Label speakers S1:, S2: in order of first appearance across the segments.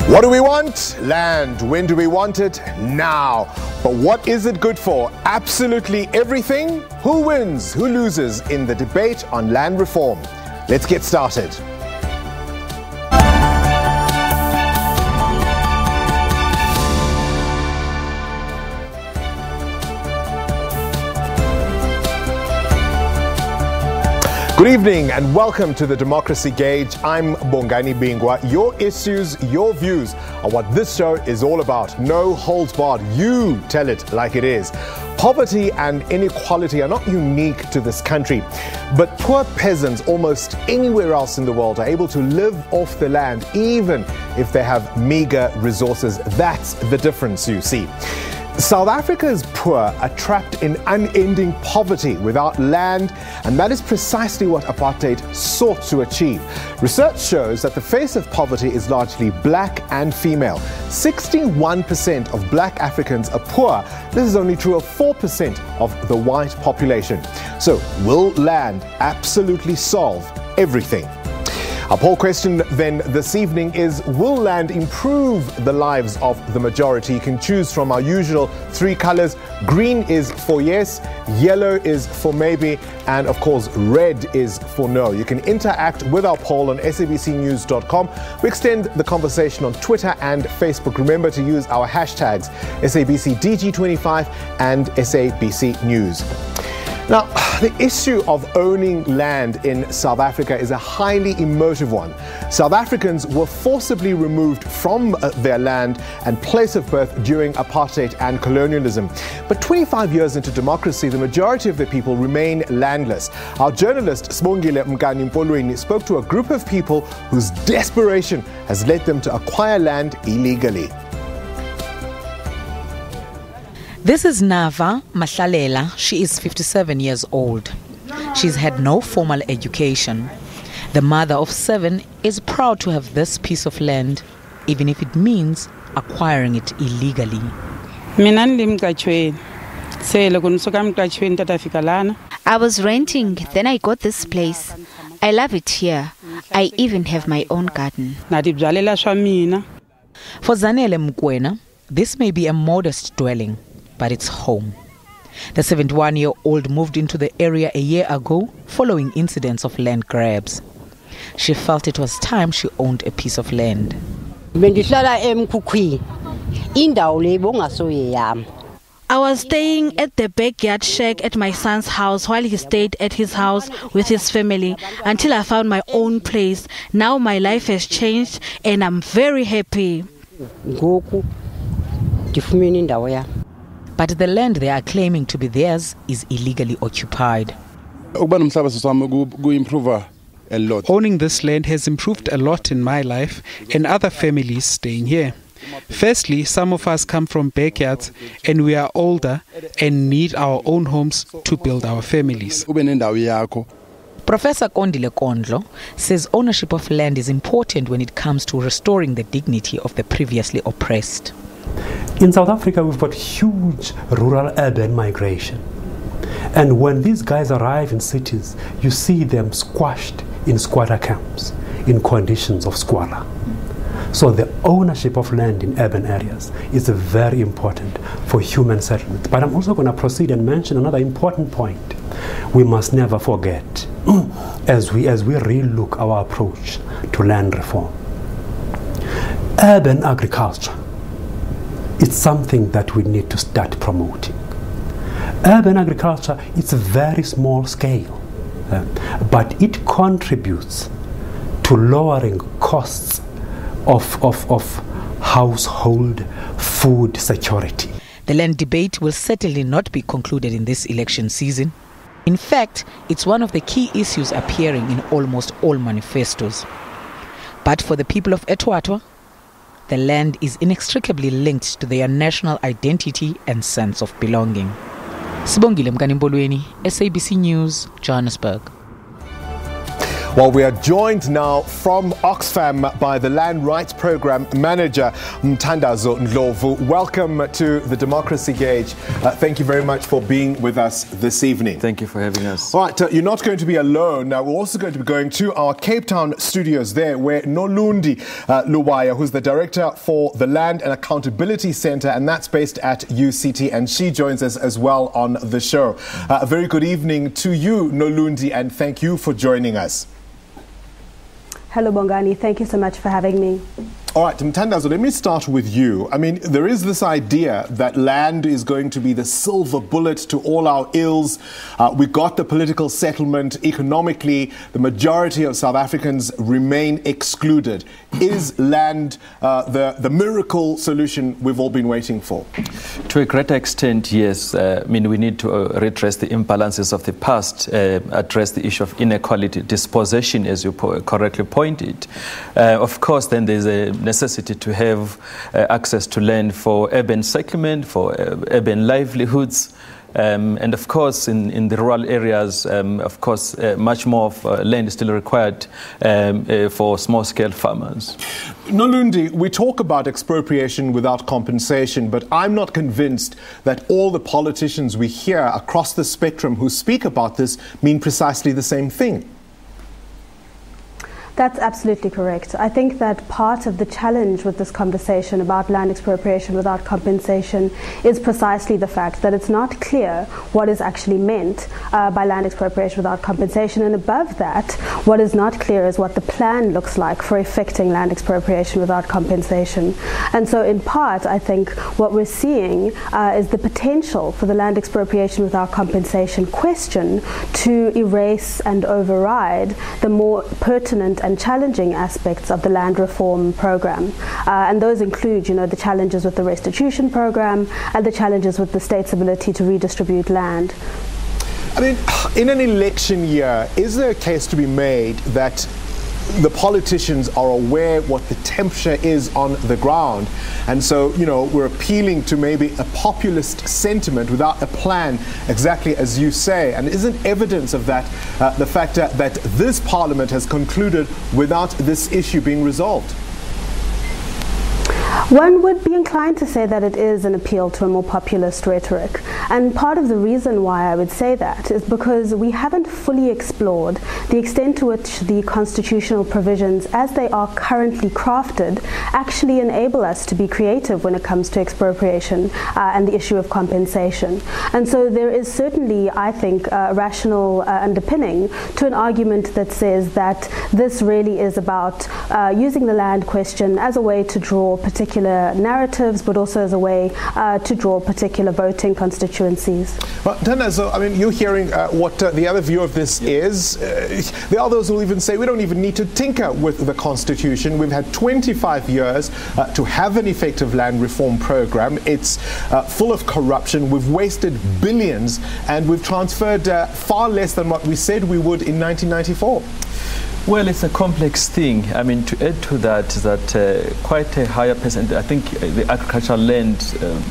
S1: What do we want? Land. When do we want it? Now. But what is it good for? Absolutely everything? Who wins? Who loses in the debate on land reform? Let's get started. Good evening and welcome to the Democracy Gauge. I'm Bongani Bingwa. Your issues, your views are what this show is all about. No holds barred. You tell it like it is. Poverty and inequality are not unique to this country, but poor peasants almost anywhere else in the world are able to live off the land even if they have meager resources. That's the difference, you see. South Africa's poor are trapped in unending poverty without land, and that is precisely what apartheid sought to achieve. Research shows that the face of poverty is largely black and female. 61% of black Africans are poor. This is only true of 4% of the white population. So, will land absolutely solve everything? Our poll question then this evening is, will land improve the lives of the majority? You can choose from our usual three colors. Green is for yes, yellow is for maybe, and of course red is for no. You can interact with our poll on SABCnews.com. We extend the conversation on Twitter and Facebook. Remember to use our hashtags SABCDG25 and SABC News. Now, the issue of owning land in South Africa is a highly emotive one. South Africans were forcibly removed from their land and place of birth during apartheid and colonialism. But 25 years into democracy, the majority of the people remain landless. Our journalist Sibongile Mkani spoke to a group of people whose desperation has led them to acquire land illegally.
S2: This is Nava Mahlalela. She is 57 years old. She's had no formal education. The mother of 7 is proud to have this piece of land, even if it means acquiring it illegally.
S3: I was renting, then I got this place. I love it here. I even have my own garden.
S2: For Zanele Mkwena, this may be a modest dwelling, but it's home. The 71-year-old moved into the area a year ago following incidents of land grabs. She felt it was time she owned a piece of land.
S4: I
S5: was staying at the backyard shack at my son's house while he stayed at his house with his family until I found my own place. Now my life has changed and I'm very happy.
S2: But the land they are claiming to be theirs is illegally occupied.
S6: Owning this land has improved a lot in my life and other families staying here. Firstly, some of us come from backyards and we are older and need our own homes to build our families.
S2: Professor Kondile Kondlo says ownership of land is important when it comes to restoring the dignity of the previously oppressed.
S7: In South Africa, we've got huge rural-urban migration. And when these guys arrive in cities, you see them squashed in squatter camps, in conditions of squalor. So the ownership of land in urban areas is very important for human settlement. But I'm also going to proceed and mention another important point. We must never forget, as we relook our approach to land reform. Urban agriculture, it's something that we need to start promoting. Urban agriculture, it's a very small scale, but it contributes to lowering costs of household food security.
S2: The land debate will certainly not be concluded in this election season. In fact, it's one of the key issues appearing in almost all manifestos. But for the people of eThwathwa, the land is inextricably linked to their national identity and sense of belonging. Sibongile Mkani, SABC News, Johannesburg.
S1: Well, we are joined now from Oxfam by the Land Rights Program Manager, Mthandazo Ndlovu. Welcome to the Democracy Gauge. Thank you very much for being with us this evening.
S4: Thank you for having us.
S1: All right, you're not going to be alone. We're also going to be going to our Cape Town studios there, where Nolundi Luwaya, who's the director for the Land and Accountability Centre, and that's based at UCT, and she joins us as well on the show. A very good evening to you, Nolundi, and thank you for joining us.
S8: Hello, Bongani. Thank you so much for having me.
S1: All right, Mthandazo, let me start with you. I mean, there is this idea that land is going to be the silver bullet to all our ills. We got the political settlement. Economically, the majority of South Africans remain excluded. Is land the miracle solution we've all been waiting for?
S4: To a greater extent, yes. I mean, we need to redress the imbalances of the past, address the issue of inequality, dispossession, as you correctly pointed. Of course, then there's a necessity to have access to land for urban settlement, for urban livelihoods. And of course, in the rural areas, of course, much more of land is still required for small-scale farmers.
S1: Nolundi, we talk about expropriation without compensation, but I'm not convinced that all the politicians we hear across the spectrum who speak about this mean precisely the same thing.
S8: That's absolutely correct. I think that part of the challenge with this conversation about land expropriation without compensation is precisely the fact that it's not clear what is actually meant by land expropriation without compensation. And above that, what is not clear is what the plan looks like for effecting land expropriation without compensation. And so in part, I think what we're seeing is the potential for the land expropriation without compensation question to erase and override the more pertinent and challenging aspects of the land reform program. And those include, the challenges with the restitution program and the challenges with the state's ability to redistribute land.
S1: I mean, in an election year, is there a case to be made that the politicians are aware what the temperature is on the ground, and so we're appealing to maybe a populist sentiment without a plan, exactly as you say? And isn't evidence of that the fact that this parliament has concluded without this issue being resolved?
S8: One would be inclined to say that it is an appeal to a more populist rhetoric. And part of the reason why I would say that is because we haven't fully explored the extent to which the constitutional provisions, as they are currently crafted, actually enable us to be creative when it comes to expropriation and the issue of compensation. And so there is certainly, I think, a rational underpinning to an argument that says that this really is about using the land question as a way to draw particular narratives, but also as a way to draw particular voting constituencies.
S1: Well, Mthandazo, I mean, you're hearing what the other view of this is. There are those who even say we don't even need to tinker with the Constitution. We've had 25 years to have an effective land reform program. It's full of corruption. We've wasted billions, and we've transferred far less than what we said we would in 1994.
S4: Well, it's a complex thing. I mean, to add to that, quite a higher percent, I think the agricultural land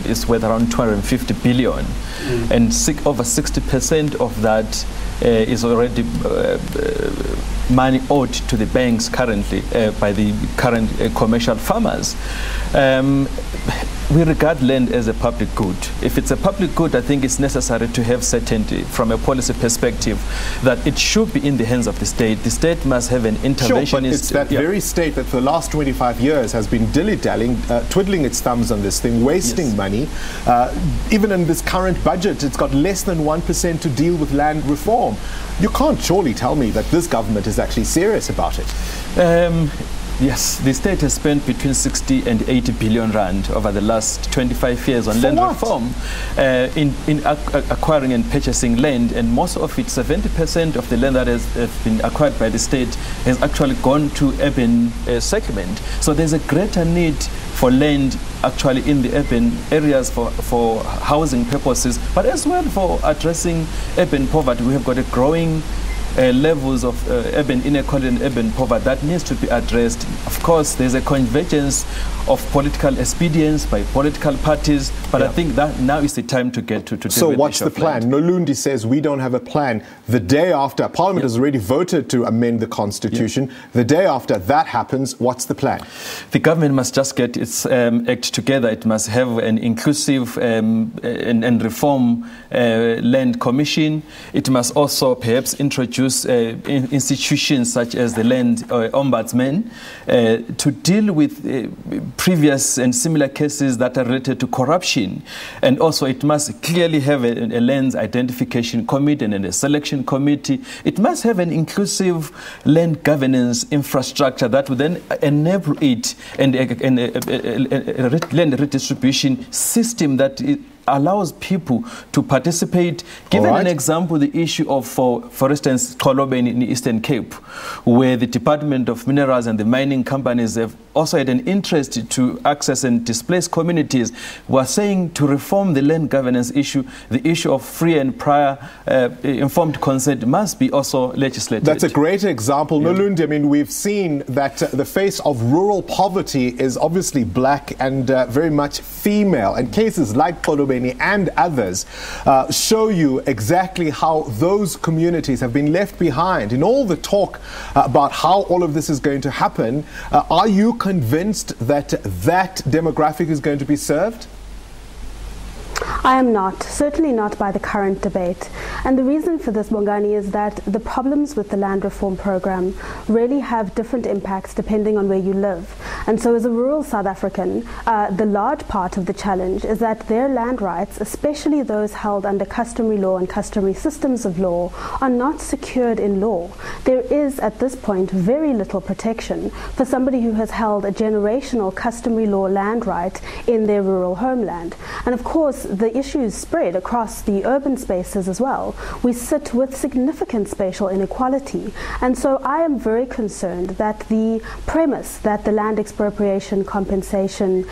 S4: is worth around 250 billion, and over 60% of that is already money owed to the banks currently by the current commercial farmers. We regard land as a public good. If it's a public good, I think it's necessary to have certainty from a policy perspective that it should be in the hands of the state. The state must have an interventionist...
S1: Sure, but it's that very state that for the last 25 years has been dilly-dallying, twiddling its thumbs on this thing, wasting money. Even in this current budget, it's got less than 1% to deal with land reform. You can't surely tell me that this government is actually serious about it.
S4: Yes, the state has spent between 60 and 80 billion rand over the last 25 years on land reform, in acquiring and purchasing land, and most of it, 70% of the land that has been acquired by the state has actually gone to urban settlement. So there's a greater need for land actually in the urban areas for housing purposes, but as well for addressing urban poverty. We have got a growing levels of urban inequality and urban poverty that needs to be addressed. Of course, there's a convergence of political expedience by political parties, but I think that now is the time to get to
S1: So what's the plan? Nolundi says we don't have a plan. The day after, Parliament has already voted to amend the Constitution. The day after that happens, what's the plan?
S4: The government must just get its act together. It must have an inclusive and reform land commission. It must also perhaps introduce institutions such as the land ombudsman to deal with previous and similar cases that are related to corruption. And also it must clearly have a lands identification committee and a selection committee. It must have an inclusive land governance infrastructure that would then enable it and a land redistribution system that allows people to participate. Given an example, the issue of, for instance, Kolobe in the Eastern Cape, where the Department of Minerals and the mining companies have also had an interest to access and displace communities, were saying to reform the land governance issue, the issue of free and prior informed consent must be also legislated.
S1: That's a great example. Yeah. Nolundi, I mean, we've seen that the face of rural poverty is obviously black and very much female. And cases like Kolobe and others show you exactly how those communities have been left behind. In all the talk about how all of this is going to happen, are you convinced that that demographic is going to be served?
S8: I am not, certainly not by the current debate. And the reason for this, Bongani, is that the problems with the land reform program really have different impacts depending on where you live. And so as a rural South African, the large part of the challenge is that their land rights, especially those held under customary law and customary systems of law, are not secured in law. There is, at this point, very little protection for somebody who has held a generational customary law land right in their rural homeland. And of course, the issues spread across the urban spaces as well. We sit with significant spatial inequality. And so I am very concerned that the premise that the land expropriation compensation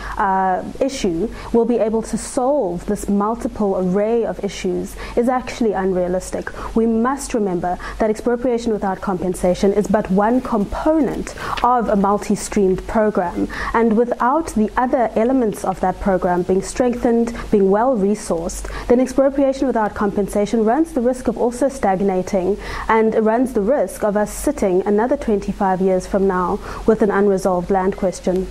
S8: issue will be able to solve this multiple array of issues is actually unrealistic. We must remember that expropriation without compensation is but one component of a multi-streamed program. And without the other elements of that program being strengthened, being well resourced, then expropriation without compensation runs the risk of also stagnating and runs the risk of us sitting another 25 years from now with an unresolved land question.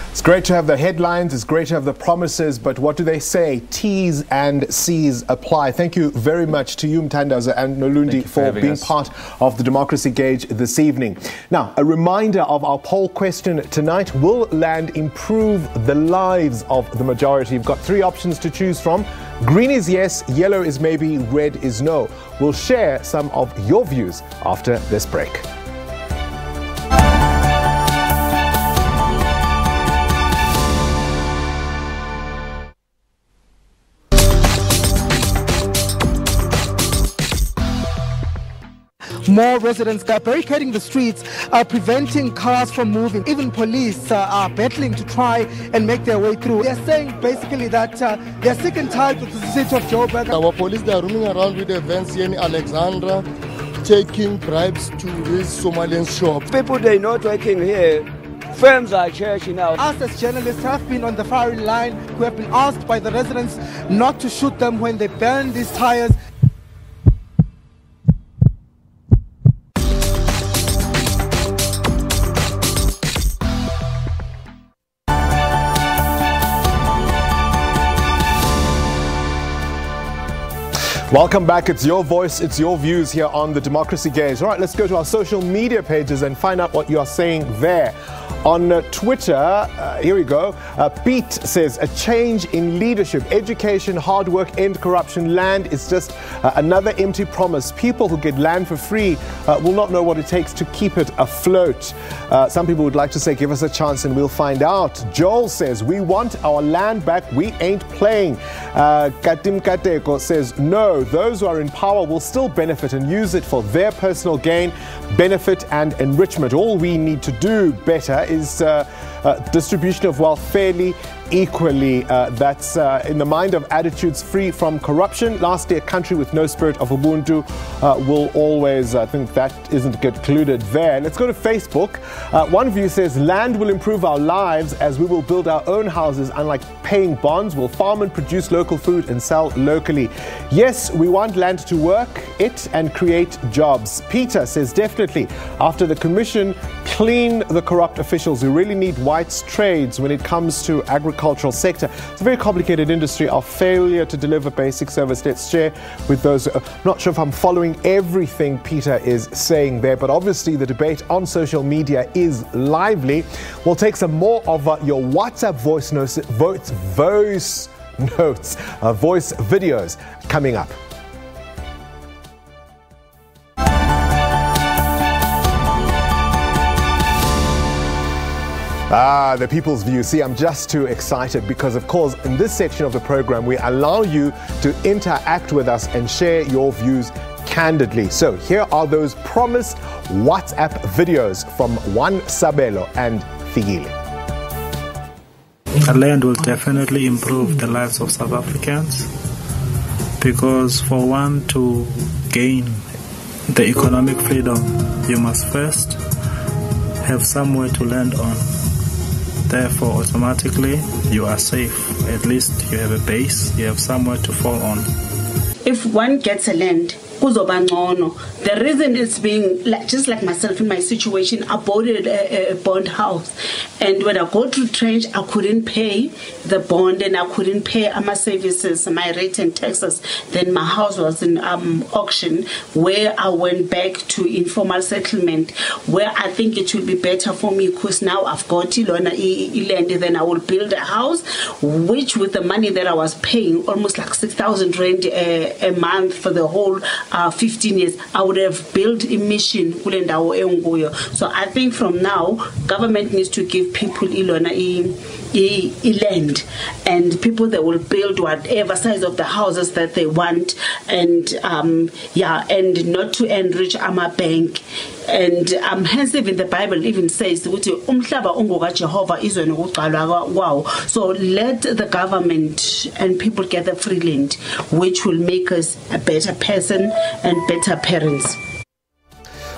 S1: It's great to have the headlines, it's great to have the promises, but what do they say? T's and C's apply. Thank you very much to you, Mthandazo and Nolundi, for being part of the Democracy Gauge this evening. Now, a reminder of our poll question tonight: will land improve the lives of the majority? You've got three options to choose from. Green is yes, yellow is maybe, red is no. We'll share some of your views after this break.
S9: More residents are barricading the streets, preventing cars from moving. Even police are battling to try and make their way through. They're saying basically that they're sick and tired with the city of Joburg.
S10: Our police, they are roaming around with the events here in Alexandra, taking bribes to these Somalian shops.
S11: People, they're not working here. Firms are churching out.
S9: Us as journalists have been on the firing line, who have been asked by the residents not to shoot them when they burn these tires.
S1: Welcome back. It's your voice, it's your views here on the Democracy Gauge. All right, let's go to our social media pages and find out what you are saying there. On Twitter, here we go. Pete says, a change in leadership, education, hard work, end corruption. Land is just another empty promise. People who get land for free will not know what it takes to keep it afloat. Some people would like to say, give us a chance and we'll find out. Joel says, we want our land back. We ain't playing. Katim Kateko says, no, those who are in power will still benefit and use it for their personal gain, benefit and enrichment. All we need to do better is distribution of wealth fairly equally. That's in the mind of attitudes free from corruption. Lastly, a country with no spirit of Ubuntu will always, I think that isn't included there. Let's go to Facebook. One view says, land will improve our lives as we will build our own houses, unlike paying bonds. We'll farm and produce local food and sell locally. Yes, we want land to work it and create jobs. Peter says, definitely. After the commission clean the corrupt officials, we really need whites trades when it comes to agricultural sector. It's a very complicated industry. Our failure to deliver basic service. Let's share with those. I'm not sure if I'm following everything Peter is saying there, but obviously the debate on social media is lively. We'll take some more of your WhatsApp voice videos coming up. The People's View. See, I'm just too excited because, of course, in this section of the program, we allow you to interact with us and share your views candidly. So here are those promised WhatsApp videos from One Sabelo and Figile.
S12: The land will definitely improve the lives of South Africans because for one to gain the economic freedom, you must first have somewhere to land on. Therefore, automatically, you are safe. At least you have a base, you have somewhere to fall on.
S13: If one gets a land, the reason it's being, just like myself in my situation, I bought a bond house. And when I go to trench, I couldn't pay the bond and I couldn't pay my services, my rent and taxes. Then my house was in auction, where I went back to informal settlement, where I think it will be better for me because now I've got land, then I will build a house, which with the money that I was paying, almost like 6,000 rand a month for the whole 15 years, I would have built a mission. So I think from now, government needs to give people land, and people that will build whatever size of the houses that they want, and and not to enrich our bank. And hence even the Bible even says, so let the government and people get the free land, which will make us a better person and better parents.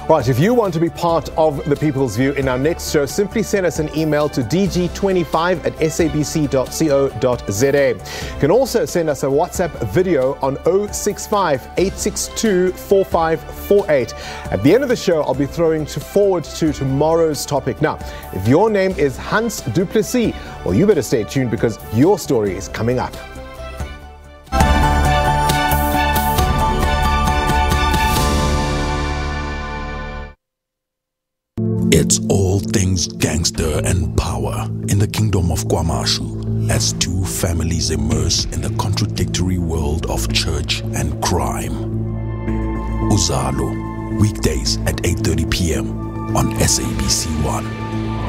S1: Right, if you want to be part of the People's View in our next show, simply send us an email to dg25@sabc.co.za. You can also send us a WhatsApp video on 065 862 4548. At the end of the show, I'll be throwing forward to tomorrow's topic. Now, if your name is Hans Du Plessis, well, you better stay tuned because your story is coming up.
S14: It's all things gangster and power in the kingdom of KwaMashu as two families immerse in the contradictory world of church and crime. Uzalo, weekdays at 8:30 p.m. on SABC 1.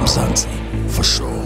S14: Mzansi, for sure.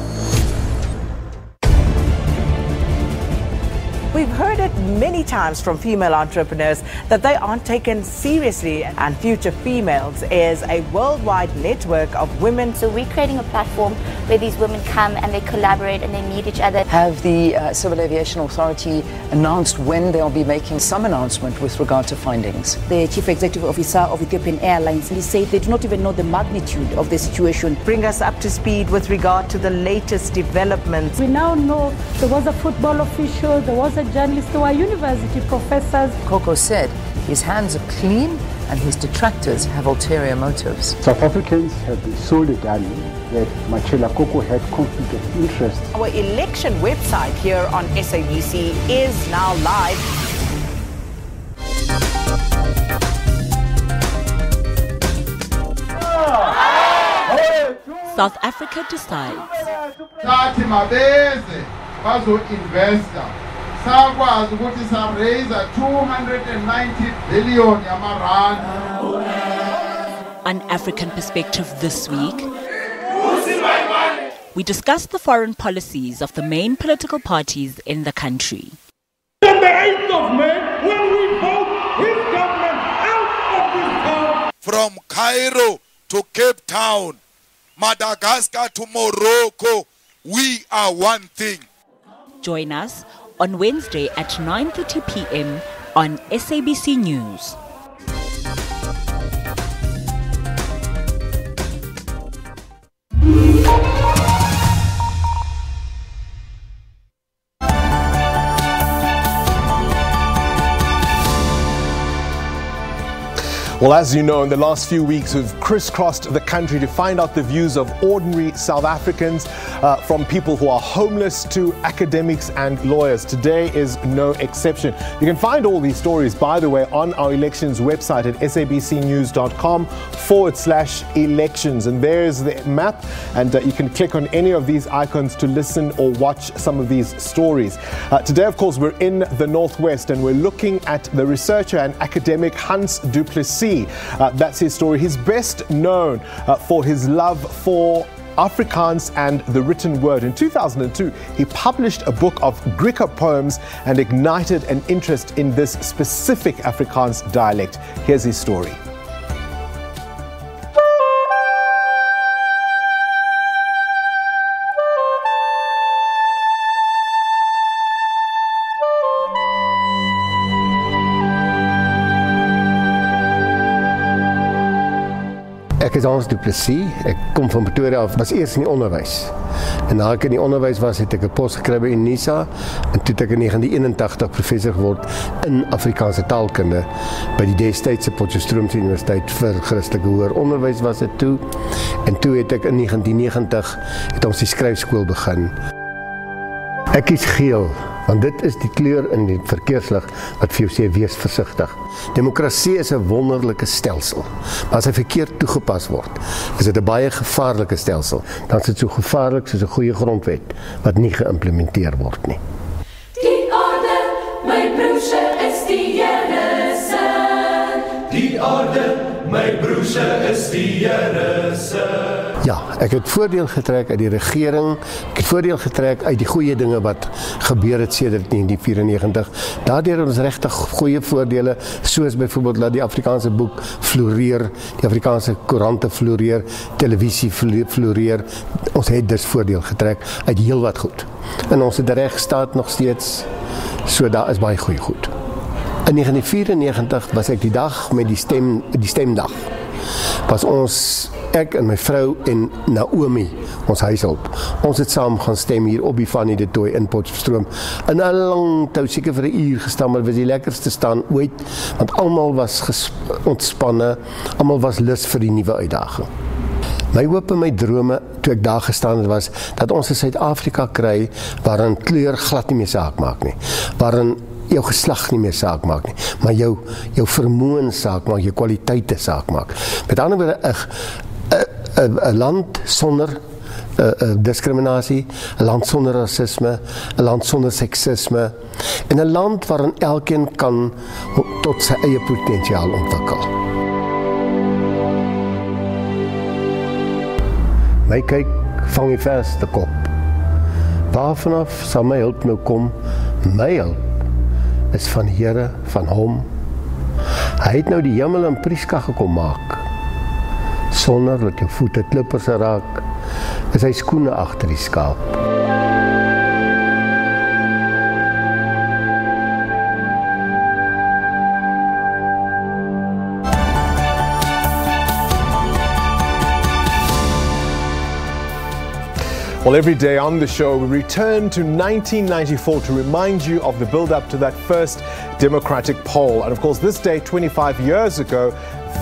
S15: We've heard it many times from female entrepreneurs that they aren't taken seriously, and Future Females is a worldwide network of women.
S16: So we're creating a platform where these women come and they collaborate and they meet each other.
S17: Have the Civil Aviation Authority announced when they'll be making some announcement with regard to findings?
S18: The Chief Executive Officer of Ethiopian Airlines, he said they do not even know the magnitude of the situation.
S15: Bring us up to speed with regard to the latest developments.
S19: We now know there was a football official, there was a journalist, there were university professors.
S17: Koko said his hands are clean and his detractors have ulterior motives.
S20: South Africans have been sold a dummy that Machela Koko had conflict of interest.
S15: Our election website here on SABC is now live.
S21: South Africa decides.
S22: Sakwazi ukuthi sa-raise 290 billion yamarandi.
S21: An African Perspective this week. We discuss the foreign policies of the main political parties in the country.
S22: On the 8th of May, when we vote his government out of this town. From Cairo to Cape Town, Madagascar to Morocco, we are one thing.
S21: Join us on Wednesday at 9:30 p.m. on SABC News.
S1: Well, as you know, in the last few weeks, we've crisscrossed the country to find out the views of ordinary South Africans, from people who are homeless to academics and lawyers. Today is no exception. You can find all these stories, by the way, on our elections website at sabcnews.com/elections. And there's the map, and you can click on any of these icons to listen or watch some of these stories. Today, of course, we're in the Northwest, and we're looking at the researcher and academic Hans Du Plessis. That's his story. He's best known for his love for Afrikaans and the written word. In 2002, he published a book of Griqua poems and ignited an interest in this specific Afrikaans dialect. Here's his story.
S3: Ek is Hans Du Plessis. Ek kom van Pretoria af. Was eers in die onderwys. En na ek in die onderwys was, het ek 'n pos gekry by Unisa en toe het ek in 1981 professor geword in Afrikaanse taalkunde by die destydse Potchefstroomse Universiteit vir Christelike Hoër Onderwys was dit toe. En toe het ek in 1990 het ons die skryfskool begin. Ek kies geel, want dit is die kleur in die verkeerslig wat vir jou sê wees versigtig. Demokrasie is 'n wonderlike stelsel, maar as hy verkeerd toegepas word, is dit 'n baie gevaarlike stelsel. Dan is dit so gevaarlik soos 'n goeie grondwet wat nie geïmplementeer word nie.
S5: Die aarde, my broerse, is die Here se. Die aarde, my broerse, is die Here se.
S3: Ja, ek het voordeel getrek uit die regering, ek het voordeel getrek uit die goeie dinge wat gebeur het sedert 1994. Daardeur het ons regtig goeie voordele, soos byvoorbeeld dat die Afrikaanse boek floreer, die Afrikaanse koerante floreer, televisie floreer. Ons het dus voordeel getrek uit heel wat goed. En ons het regstaat nog steeds, so daar is baie goeie goed. In 1994 was ek die dag met die stemdag. Was ons, ek en my vrou en Naomi, ons huishulp. Ons het saam gaan stem hier op die Fanny de Tooi in Potchefstroom. In 'n lang tou, seker vir 'n uur gestaan, maar was die lekkerste staan ooit, want almal was ontspanne, almal was lus vir die nuwe uitdaging. My hoop en my drome toe ek daar gestaan het was dat ons in Suid-Afrika kry waarin kleur glad nie meer saak maak nie. Waarin jou geslag nie meer saak maak nie, maar jou vermoëns saak maak, jou kwaliteite saak maak. Met ander woorde, 'n land sonder diskriminasie, 'n land sonder rasisme, 'n land sonder seksisme en 'n land waarin elkeen kan tot sy eie potensiaal ontwikkel. My kyk vang die verste kop. Waarvanaf sal my hulp nou kom? My hulp is van die Here, van hom. Hy het nou die hemel in Prieska gekom maak. Sonder dat jou voete klippers raak, is hy skoene agter die skaap.
S1: Well, every day on the show, we return to 1994 to remind you of the build-up to that first democratic poll. And of course, this day, 25 years ago,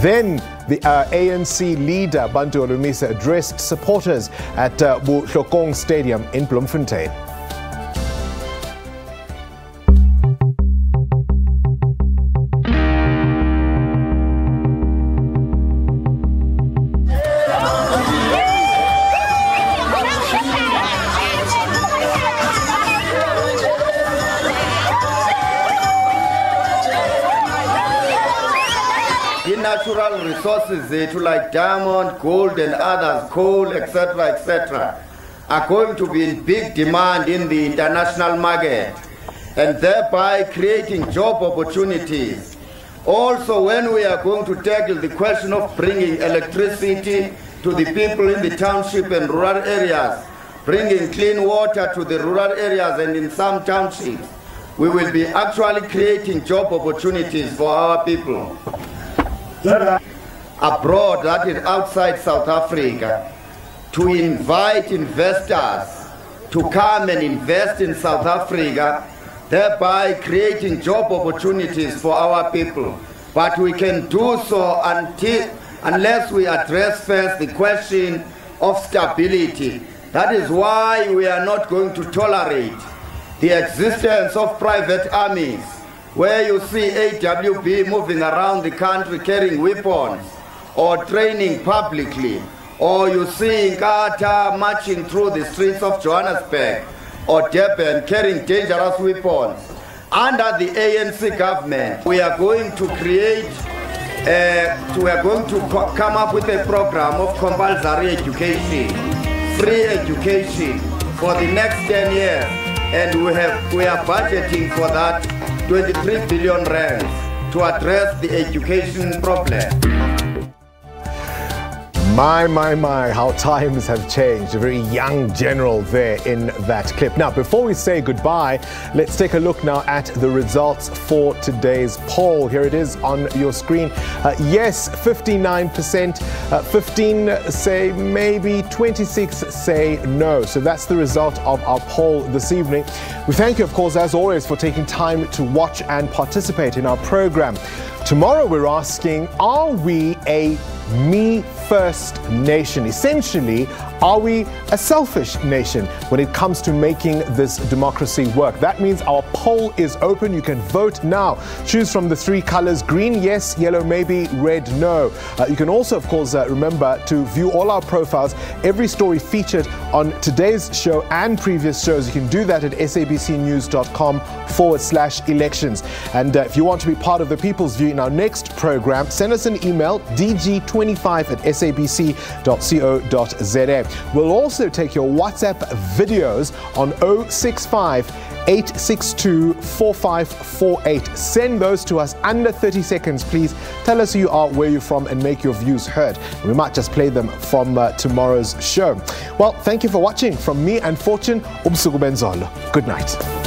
S1: then the ANC leader, Bantu Olumisa, addressed supporters at Buhlokong Stadium in Bloemfontein.
S23: Natural resources like diamond, gold and others, coal, etc., are going to be in big demand in the international market and thereby creating job opportunities. Also, when we are going to tackle the question of bringing electricity to the people in the township and rural areas, bringing clean water to the rural areas and in some townships, we will be actually creating job opportunities for our people abroad, that is outside South Africa, to invite investors to come and invest in South Africa, thereby creating job opportunities for our people. But we can do so unless we address first the question of stability. That is why we are not going to tolerate the existence of private armies, where you see AWB moving around the country carrying weapons or training publicly, or you see Nkata marching through the streets of Johannesburg or Durban carrying dangerous weapons. Under the ANC government, we are going to come up with a program of compulsory education, free education for the next 10 years, and we are budgeting for that 23 billion rands to address the education problem.
S1: My, how times have changed. A very young general there in that clip. Now, before we say goodbye, let's take a look now at the results for today's poll. Here it is on your screen. Yes, 59%, 15 say maybe, 26 say no. So that's the result of our poll this evening. We thank you, of course, as always, for taking time to watch and participate in our program. Tomorrow we're asking, are we a me first nation? Essentially, are we a selfish nation when it comes to making this democracy work? That means our poll is open. You can vote now. Choose from the three colors: green, yes; yellow, maybe; red, no. You can also, of course, remember to view all our profiles, every story featured on today's show and previous shows. You can do that at sabcnews.com/elections. And if you want to be part of the People's View in our next program, send us an email, dg25@sabc.co.za. We'll also take your WhatsApp videos on 065 862 4548. Send those to us under 30 seconds, please. Tell us who you are, where you're from, and make your views heard. We might just play them from tomorrow's show. Well, thank you for watching. From me and Fortune, Good night.